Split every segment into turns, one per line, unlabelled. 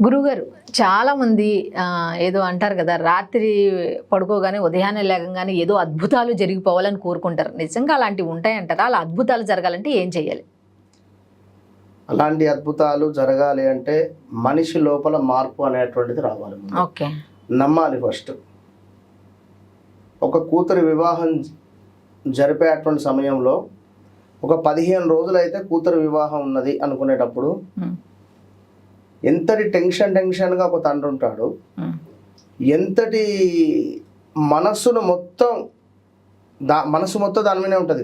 గురుగారు చాలామంది ఏదో అంటారు కదా, రాత్రి పడుకోగానే ఉదయాన్నే లేగంగానే ఏదో అద్భుతాలు జరిగిపోవాలని కోరుకుంటారు. నిజంగా అలాంటివి ఉంటాయంటారా? అలా అద్భుతాలు జరగాలంటే ఏం చేయాలి?
అలాంటి అద్భుతాలు జరగాలి అంటే మనిషి లోపల మార్పు అనేటువంటిది రావాలి.
ఓకే,
నమ్మాలి. ఫస్ట్ ఒక కూతురి వివాహం జరిపేటువంటి సమయంలో ఒక 15 రోజులైతే కూతురు వివాహం ఉన్నది అనుకునేటప్పుడు ఎంతటి టెన్షన్గా ఒక తండ్రి ఉంటాడు, ఎంతటి మనసు మొత్తం దాని మీదే ఉంటుంది.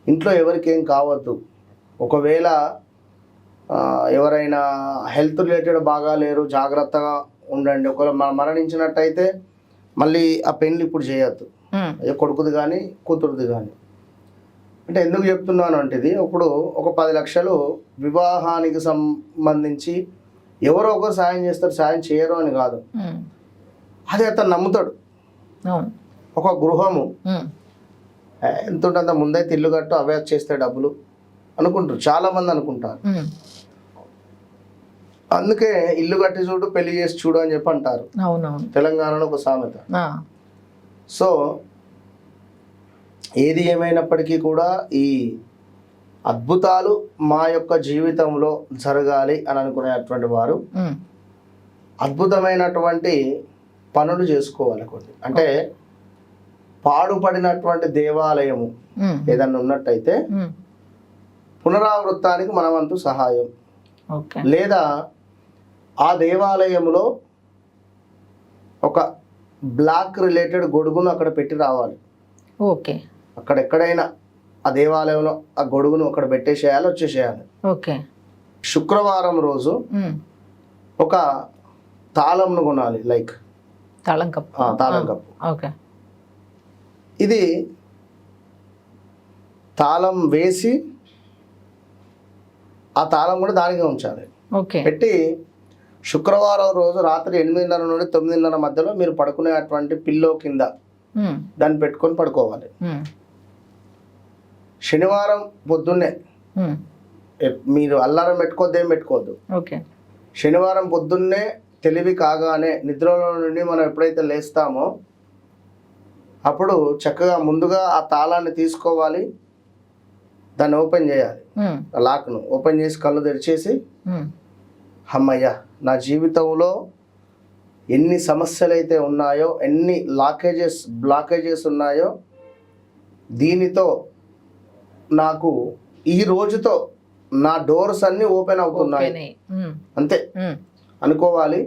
ఇంట్లో ఎవరికి ఏం కావద్దు, ఒకవేళ ఎవరైనా హెల్త్ రిలేటెడ్ బాగాలేరు జాగ్రత్తగా ఉండండి, ఒకవేళ మరణించినట్టయితే మళ్ళీ ఆ పెళ్లి ఇప్పుడు చేయొద్దు, కొడుకుది కానీ కూతురుది కానీ. అంటే ఎందుకు చెప్తున్నాను అంటే ఇది ఇప్పుడు ఒక 10 లక్షలు వివాహానికి సంబంధించి ఎవరో ఒకరు సాయం చేస్తారు, సాయం చేయరు అని కాదు, అది అతను నమ్ముతాడు. ఒక గృహము ఎంత ఉంటుంది, అంత ముందైతే ఇల్లు కట్టు అవే చేస్తే డబ్బులు అనుకుంటారు, చాలా మంది అనుకుంటారు. అందుకే ఇల్లు కట్టి చూడు పెళ్లి చేసి చూడు అని చెప్పి అంటారు. తెలంగాణలో ఒక సామెత. సో ఏది ఏమైనప్పటికీ కూడా ఈ అద్భుతాలు మా యొక్క జీవితంలో జరగాలి అని అనుకునేటువంటి వారు అద్భుతమైనటువంటి పనులు చేసుకోవాలి. కొన్ని అంటే పాడుపడినటువంటి దేవాలయము ఏదన్నా ఉన్నట్టయితే పునరావృతానికి మన వంతు సహాయం, లేదా ఆ దేవాలయంలో ఒక బ్లాక్ రిలేటెడ్ గొడుగును అక్కడ పెట్టి రావాలి.
ఓకే,
అక్కడ ఎక్కడైనా ఆ దేవాలయంలో ఆ గొడుగును అక్కడ పెట్టేసేయాలి, వచ్చేసేయాలి.
ఓకే,
శుక్రవారం రోజు ఒక తాళంను కొనాలి, లైక్ తాళం కప్పు.
ఓకే,
ఇది తాళం వేసి ఆ తాళం కూడా దానికే ఉంచాలి. పెట్టి శుక్రవారం రోజు రాత్రి 8:30 నుండి 9:30 మధ్యలో మీరు పడుకునేటువంటి పిల్లో కింద దాన్ని పెట్టుకొని పడుకోవాలి. శనివారం పొద్దున్నే మీరు అల్లారం పెట్టుకోవద్దేం పెట్టుకోవద్దు. శనివారం పొద్దున్నే తెలివి కాగానే నిద్రలో నుండి మనం ఎప్పుడైతే లేస్తామో అప్పుడు చక్కగా ముందుగా ఆ తాళాన్ని తీసుకోవాలి, దాన్ని ఓపెన్ చేయాలి, లాక్ను ఓపెన్ చేసి కళ్ళు తెరిచేసి అమ్మయ్య నా జీవితంలో ఎన్ని సమస్యలు అయితే ఉన్నాయో, ఎన్ని బ్లాకేజెస్ ఉన్నాయో, దీనితో నాకు ఈ రోజుతో నా డోర్స్ అన్ని ఓపెన్ అవుతున్నాయి అంతే అనుకోవాలి.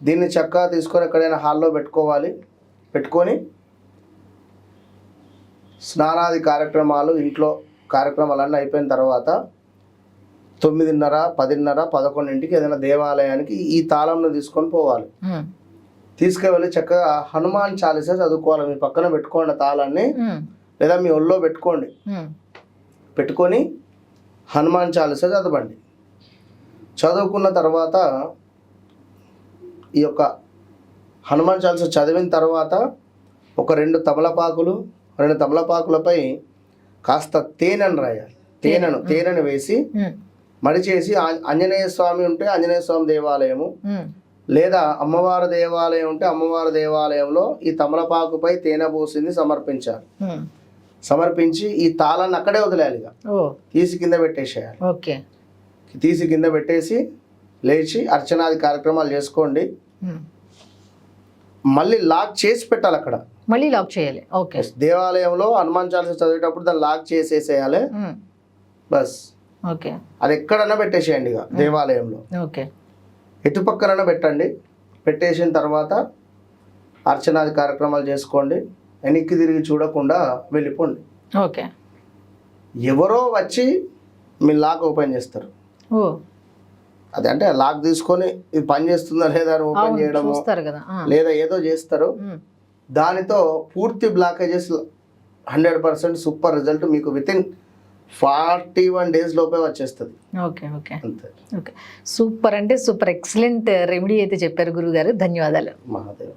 దీన్ని చక్కగా తీసుకొని ఎక్కడైనా హాల్లో పెట్టుకోవాలి. పెట్టుకొని స్నానాది కార్యక్రమాలు, ఇంట్లో కార్యక్రమాలన్నీ అయిపోయిన తర్వాత 9:30, 10:30, 11ంటికి ఏదైనా దేవాలయానికి ఈ తాళంను తీసుకొని పోవాలి. తీసుకువెళ్ళి చక్కగా హనుమాన్ చాలీసా చదువుకోవాలి. మీ పక్కన పెట్టుకోండి తాళాన్ని, లేదా మీ ఒళ్ళో పెట్టుకోండి. పెట్టుకొని హనుమాన్ చాలీసా చదవండి. చదువుకున్న తర్వాత ఈ యొక్క హనుమాన్ చాలీసా చదివిన తర్వాత ఒక 2 తమలపాకులపై కాస్త తేనెను రాయాలి. తేనెను వేసి మడిచేసి ఆంజనేయ స్వామి ఉంటే ఆంజనేయ స్వామి దేవాలయము, లేదా అమ్మవారి దేవాలయం ఉంటే అమ్మవారి దేవాలయంలో ఈ తమలపాకుపై తేనె పోసింది సమర్పించాలి. సమర్పించి ఈ తాళాన్ని అక్కడే వదిలేయాలి, తీసి కింద పెట్టేసేయాలి. తీసి కింద పెట్టేసి లేచి అర్చనాది కార్యక్రమాలు చేసుకోండి. మళ్ళీ లాక్ చేసి పెట్టాలి, అక్కడ
మళ్ళీ లాక్ చేయాలి. ఓకే,
దేవాలయంలో హనుమాన్ చాలీసా చదివేటప్పుడు దాన్ని లాక్ చేసేసేయాలి. బస్
ఓకే, అది
ఎక్కడన్నా పెట్టేసేయండి. ఇక దేవాలయంలో ఎటు పక్కనైనా పెట్టండి. పెట్టేసిన తర్వాత అర్చనాది కార్యక్రమాలు చేసుకోండి. వెనక్కి తిరిగి చూడకుండా వెళ్ళిపోండి.
ఓకే,
ఎవరో వచ్చి మీ లాక్ ఓపెన్ చేస్తారు. అదే అంటే లాక్ తీసుకొని ఇది పని చేస్తుందా లేదా అని ఓపెన్ చేయడము, లేదా ఏదో చేస్తారు. దానితో పూర్తి బ్లాకేజెస్ 100% సూపర్ రిజల్ట్ మీకు వితిన్ 41 days లోపే వచ్చేస్తుంది.
సూపర్, అంటే సూపర్ ఎక్సలెంట్ రెమెడీ అయితే చెప్పారు గురుగారు. ధన్యవాదాలు.
మహాదేవ్.